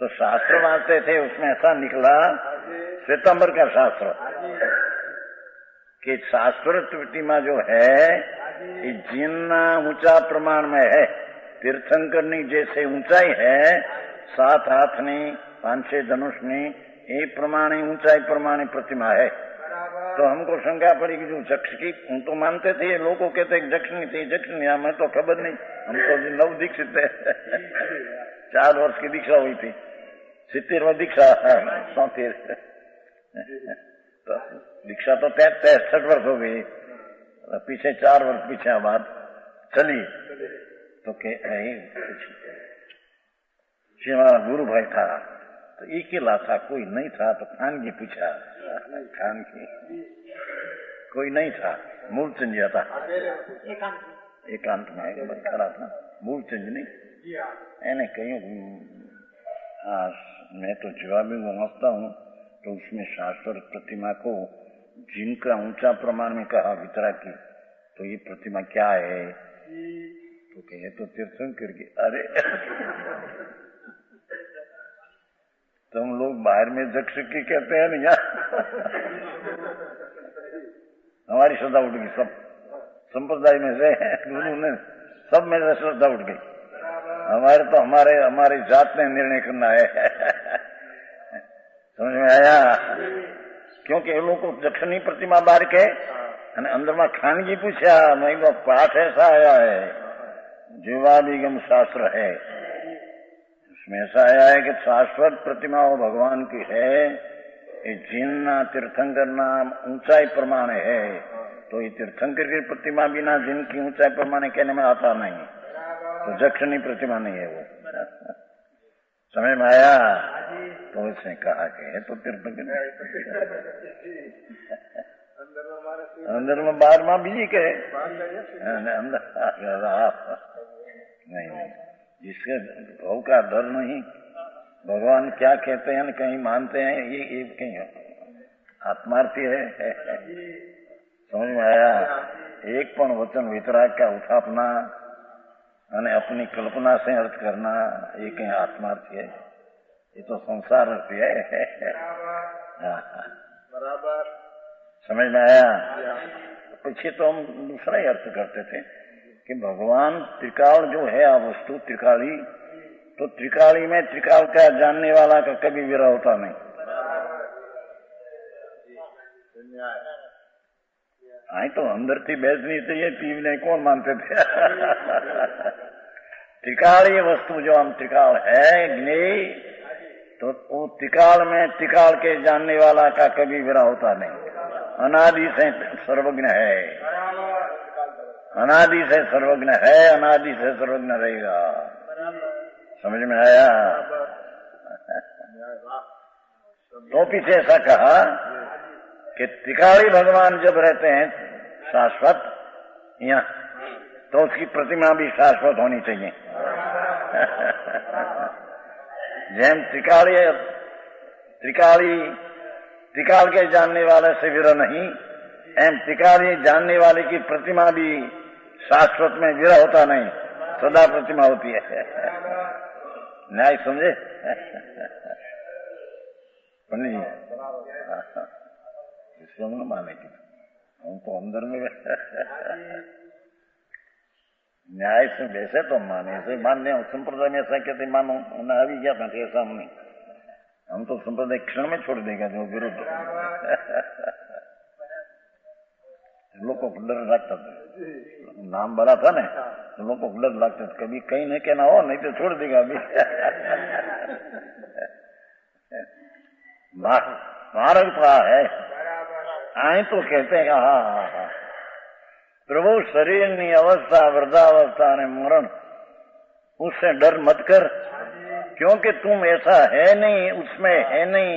तो शास्त्र वांचते थे, उसमें ऐसा निकला श्वेतांबर का शास्त्र कि शास्त्र प्रतिमा जो है ये जितना ऊंचा प्रमाण में है, तीर्थंकरनी जैसे ऊंचाई है, 7 हाथनी 5-6 धनुषनी, ये प्रमाणे ऊंचाई प्रमाणे प्रतिमा है। तो हमको शंका पड़ी कि जो जक्ष की, हम तो मानते थे, लोगों कहते जक्ष नहीं थे, जक्ष नहीं, हमें तो खबर नहीं, हम तो नव दीक्षित है। 4 वर्ष की दीक्षा हुई थी, 70वां दीक्षा 74, तो दीक्षा तो 63 वर्ष हो गई, पीछे 4 वर्ष पीछे बाद चली। तो हमारा गुरु भाई था, तो अकेला था, कोई नहीं था, तो खानगी पूछा, खानगी कोई नहीं था, मूलचंद था, एकांत में खड़ा था, मूलचंद नहीं। मैंने कहीं मैं तो जवाबी समझता हूँ, तो उसमें शाश्वत प्रतिमा को जिनका ऊंचा प्रमाण में कहा वितरा की, तो ये प्रतिमा क्या है? तो कहे तो तीर्थंकर की। अरे तुम लोग बाहर में जक्ष की कहते हैं ना, हमारी श्रद्धा उठ गई, सब संप्रदाय में से गुरु ने सब में से श्रद्धा उठ गई। हमारे तो हमारी जात ने निर्णय करना है। समझ में आया? क्योंकि ये लोग को दक्षिणी प्रतिमा बार के अंदर में खानगी पूछा, नहीं वो पाठ ऐसा आया है, जीवादिगम शास्त्र है, उसमें ऐसा आया है कि शाश्वत प्रतिमा वो भगवान की है, ये जिन तीर्थंकर नाम ऊंचाई प्रमाण है, तो ये तीर्थंकर की प्रतिमा बिना जिनकी ऊंचाई प्रमाण कहने में आता नहीं, तो दक्षिणी प्रतिमा नहीं है वो। समझ में आया? तो उसने कहा कि है तो तीर्थंकर अंदर में बाहर में बीजी के अंदर नहीं, जिसके भाव का डर नहीं, भगवान क्या कहते हैं कहीं मानते हैं, ये कहीं आत्मार्थी है। समझ में आया? एक पण वचन वितराग का उठापना અને अपनी कल्पना से अर्थ करना, ये कहीं आत्मार्थी है, ये तो संसार अर्थी है। बराबर समझ में आया? पीछे तो हम दूसरा ही अर्थ करते थे कि भगवान त्रिकाल जो है वस्तु त्रिकाली, तो त्रिकाली में त्रिकाल का जानने वाला का कभी विरह होता नहीं। आई तो अंदर थी बेचनी चाहिए, पीवने कौन मानते थे? त्रिकाली वस्तु जो हम त्रिकाल है ज्ञेय, तो वो त्रिकाल में त्रिकाल के जानने वाला का कभी विरह होता नहीं। अनादि से सर्वज्ञ है, अनादि से सर्वज्ञ है, अनादि से सर्वज्ञ रहेगा। समझ में आया? तो पीछे ऐसा कहा कि त्रिकाली भगवान जब रहते हैं शाश्वत यहाँ, तो उसकी प्रतिमा भी शाश्वत होनी चाहिए। जैन त्रिकाल के जानने वाले से विरह नहीं, एम त्रिकाली जानने वाले की प्रतिमा भी शाश्वत में विरह होता नहीं, सदा प्रतिमा होती है। न्याय समझे पंडित जी? इसको न माने कि हम तो अंदर में न्याय से वैसे तो माने, ऐसे मानने संप्रदाय में ऐसा कहते मानो उन्हें अभी क्या था, ऐसा हम नहीं। हम तो संप्रदाय क्षण में छोड़ देगा जो विरुद्ध। लोगों को डर लगता था, नाम बड़ा था ना, तो लोगों को डर लगता था कभी कहीं नहीं कहना हो, नहीं तो छोड़ देगा अभी। मार्ग तो है, आए तो कहते हैं हाँ प्रभु शरीर की अवस्था, वृद्धावस्था ने मरण, उससे डर मत कर, क्योंकि तुम ऐसा है नहीं, उसमें है नहीं,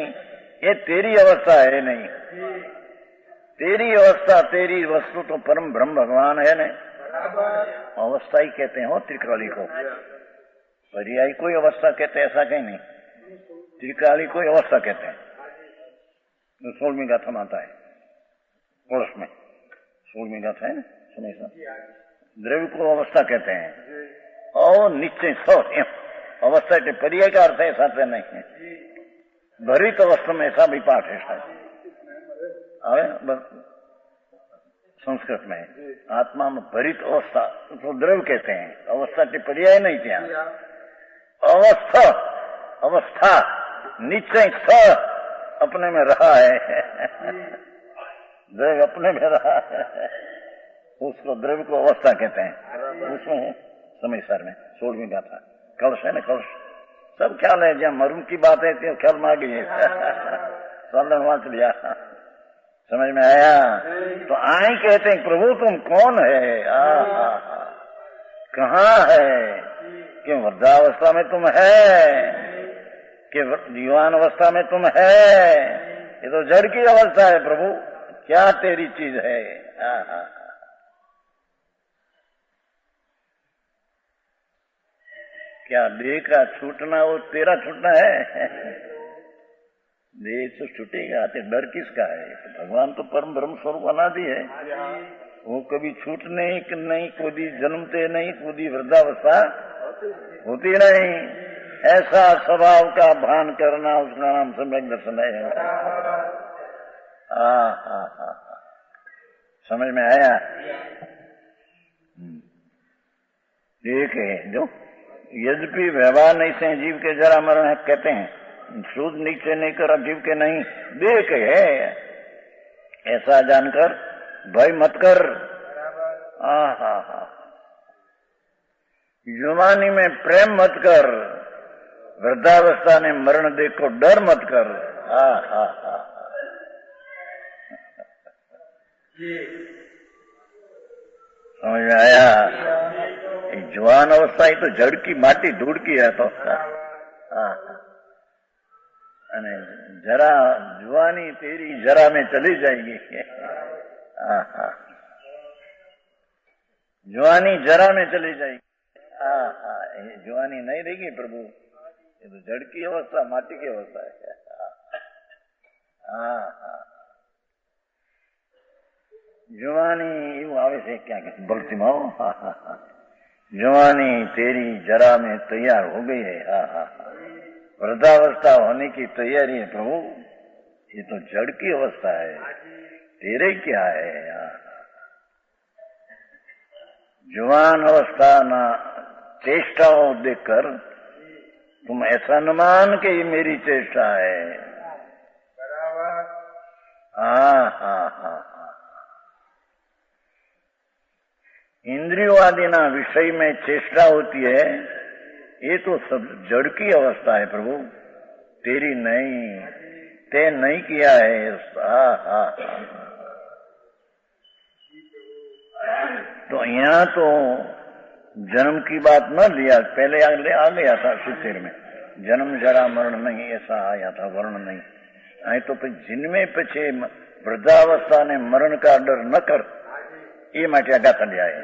ये तेरी अवस्था है नहीं। तेरी अवस्था, तेरी वस्तु तो परम ब्रह्म भगवान है नहीं। अवस्था ही कहते हैं त्रिकाली को, पर्यायी कोई अवस्था कहते हैं ऐसा कहीं नहीं, त्रिकाली कोई अवस्था कहते हैं। तो 16वीं गाथा में आता है, कोर्स में 16वीं गाथा है ना, सुनिए सर, द्रव्य को अवस्था कहते हैं और निश्चय अवस्था के पर्याय का अर्थ ऐसा तो नहीं है। भरित अवस्था में ऐसा भी पाठ है शायद संस्कृत में, आत्मा में भरित अवस्था तो द्रव्य कहते हैं, अवस्था के पर्याय नहीं क्या। अवस्था अवस्था निश्चय स अपने में रहा है, द्रव्य अपने में रहा है, उसको द्रव्य को अवस्था कहते हैं। उसमें समय सर में 16वीं गाथा कलश है ना, कलश सब ख्याल है, जब मरुम की बात है तो ख्याल में आ गई है। वाच लिया, समझ में आया? तो आई कहते हैं प्रभु तुम कौन है, कहाँ है, कि वृद्धावस्था में तुम है, कि जीवान अवस्था में तुम है, ये तो जड़ की अवस्था है प्रभु, क्या तेरी चीज है। क्या देह का छूटना वो तेरा छूटना है, देह तो छूटेगा तो डर किसका है। तो भगवान तो परम ब्रह्म स्वरूप अनादि है, वो कभी छूटने नहीं, कभी जन्मते नहीं, कभी वृद्धावस्था होती नहीं। ऐसा स्वभाव का भान करना उसका नाम सम्यक दर्शन है। समझ में आया? एक है जो यद्यपि व्यवहार नहीं से जीव के जरा मरण है कहते हैं, सूद नीचे नहीं कर जीव के नहीं, देख है ऐसा जानकर भय मत कर। जुबानी में प्रेम मत कर, वृद्धावस्था ने मरण देखो डर मत कर। समझ में आया? जवान अवस्था ही तो जड़ की माटी धूड़ की है, तो जरा जुवानी तेरी जरा में चली जाएगी। जुवानी जरा में चली जाएगी, जुवानी नहीं रहेगी प्रभु, ये तो जड़ की अवस्था, माटी की अवस्था है। जुवानी એવું આવે છે क्या कहते बोलती माओ, जुवानी तेरी जरा में तैयार हो गई है, वृद्धावस्था होने की तैयारी है प्रभु, ये तो जड़ की अवस्था है, तेरे क्या है। जुवान अवस्था ना चेष्टाओं देखकर तुम ऐसा न मान के ये मेरी चेष्टा है। इंद्रियों आदि ना विषय में चेष्टा होती है, ये तो सब जड़ की अवस्था है प्रभु, तेरी नहीं, ते नहीं किया है। तो यहाँ तो जन्म की बात न लिया, पहले आ गया था 70 में, जन्म जरा मरण नहीं ऐसा आया था, वर्ण नहीं आए। तो जिनमें पीछे वृद्धावस्था ने मरण का डर न कर, ये માટે આગા ચાલ્યા है।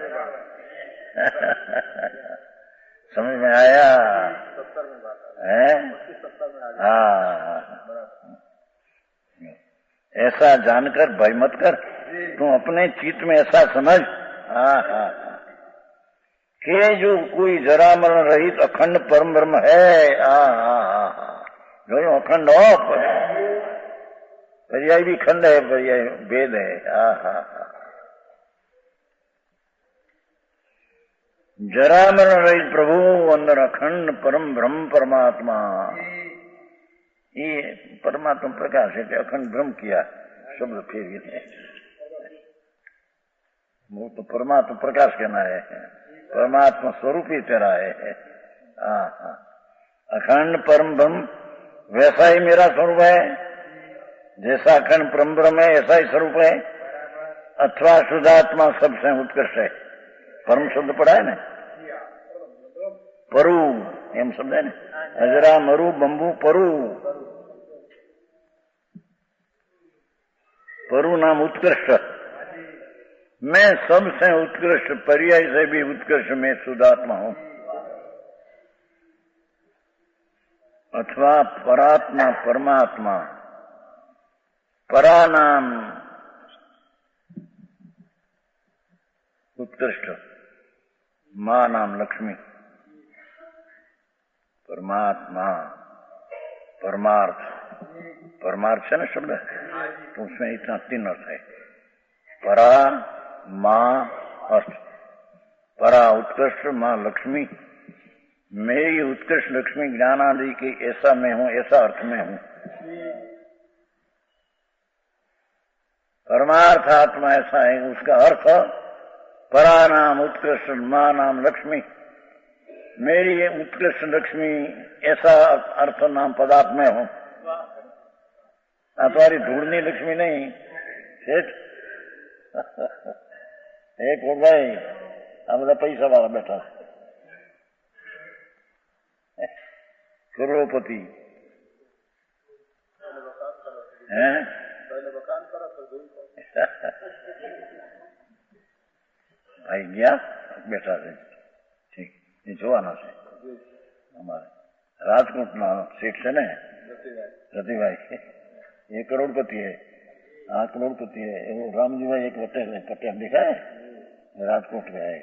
समझ में आया? ऐसा जानकर भय मत कर, तुम अपने चित्त में ऐसा समझ, कि जो कोई जरा मरण रहित अखंड परम ब्रह्म है। जो अखंड हो, पर्याय भी खंड है, पर्याय वेद है। जरा मरण रहित प्रभु अंदर अखंड परम ब्रह्म परमात्मा। ये परमात्मा प्रकाश है कि अखंड ब्रह्म किया शब्द फिर वो तो परमात्मा प्रकाश कहना है, परमात्मा स्वरूप ही तेरा है। अखंड परम ब्रह्म वैसा ही मेरा स्वरूप है, जैसा अखंड परम ब्रह्म है ऐसा ही स्वरूप है। अथवा शुद्धात्मा सबसे उत्कृष्ट है। परम शब्द पढ़ा है ना, परु एम शब्द है ना, अजरा मरु बंबू परु। परु नाम उत्कृष्ट। मैं सबसे उत्कृष्ट, पर्याय से भी उत्कृष्ट मैं शुद्धात्मा हूं। अथवा परात्मा परमात्मा। परा नाम उत्कृष्ट, मां नाम लक्ष्मी। परमात्मा परमार्थ, परमार्थ है ना शब्द, तो उसमें इतना 3 अर्थ है। परा मां अर्थ। परा उत्कृष्ट, मां लक्ष्मी। मेरी उत्कृष्ट लक्ष्मी ज्ञान आदि की ऐसा मैं हूं, ऐसा अर्थ में हूं। परमार्थ आत्मा ऐसा है, उसका अर्थ परा नाम उत्कृष्ट, मां नाम लक्ष्मी। मेरी उत्कृष्ट लक्ष्मी ऐसा अर्थ नाम पदार्थ में हूं। तुम्हारी ढूंढनी लक्ष्मी नहीं सेठ। एक हो भाई आ બધા पैसा वाला बैठा करोड़पति है। भाई गया બેઠા છે ઠીક એ જોવાના છે અમારે રાજકોટના શેઠ છે ને રતિભાઈ ये करोड़पति है। हाँ करोड़पति है। वो रामजी भाई एक पटेल दिखा है राजकोट में है,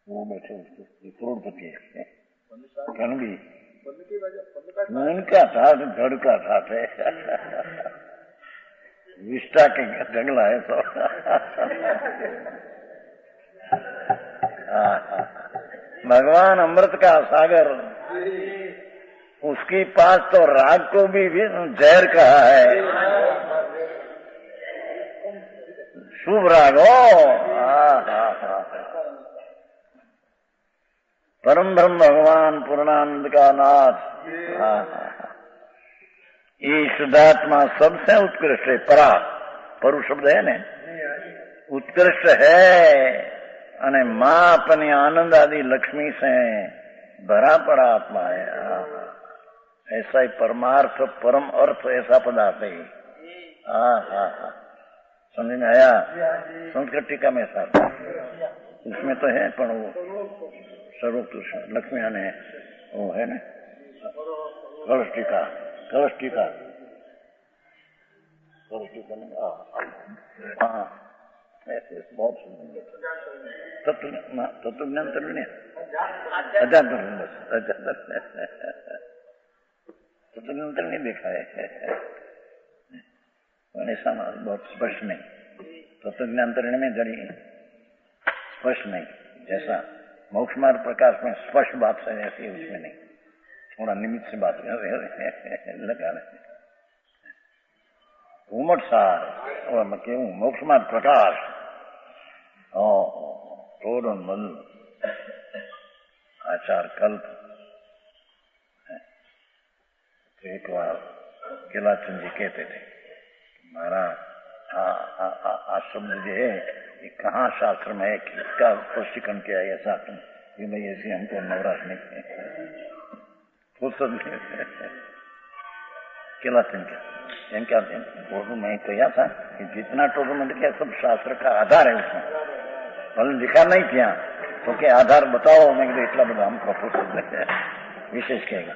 वो बैठे उसको करोड़पति है। कणबी उनका था धड़ का था विष्टा के जंगला है तो। भगवान अमृत का सागर, उसके पास तो राग को भी जहर कहा है। शुभ राग हो। परम ब्रह्म भगवान पूर्णानंद का नाथ। ये शुद्धात्मा सबसे उत्कृष्ट है। परा परु शब्द है ने, उत्कृष्ट है। अने मां अपनी आनंद आदि लक्ष्मी से भरा पड़ा आत्मा है। ऐसा ही परमार्थ परम अर्थ ऐसा पदार्थ है। समझ में आया? संस्कृत टीका में साथ उसमें तो है, पर वो सर्वोत्कृष्ट लक्ष्मी ने वो है ना कलश टीका हाँ ऐसे बहुत सुंदर तत्वज्ञान तत्वज्ञान नहीं देखा है। ऐसा बहुत स्पष्ट नहीं, तत्वज्ञान में जड़ी स्पष्ट नहीं, जैसा मोक्ष मार्ग प्रकाश में स्पष्ट बात है ऐसी उसमें नहीं, थोड़ा निमित्त से बात लगा रहे उमट सार और मैं कहूँ मोक्ष मार्ग प्रकाश तोरण मल आचार कल्प। एक बार केलाचंद जी कहते थे महाराज आ शब्द जो है ये कहाँ शास्त्र में है, किसका स्पष्टीकरण किया है शास्त्र में? ये भाई ऐसे हमको नवराश नहीं फुर्सत केलाचंद एम क्या टोटल मैं कहा था कि जितना टोटल में लिखा सब शास्त्र का आधार है उसमें, भले लिखा नहीं किया तो क्या आधार बताओ। मैं इतना बड़ा हमको फुर्सत विशेष कहेगा।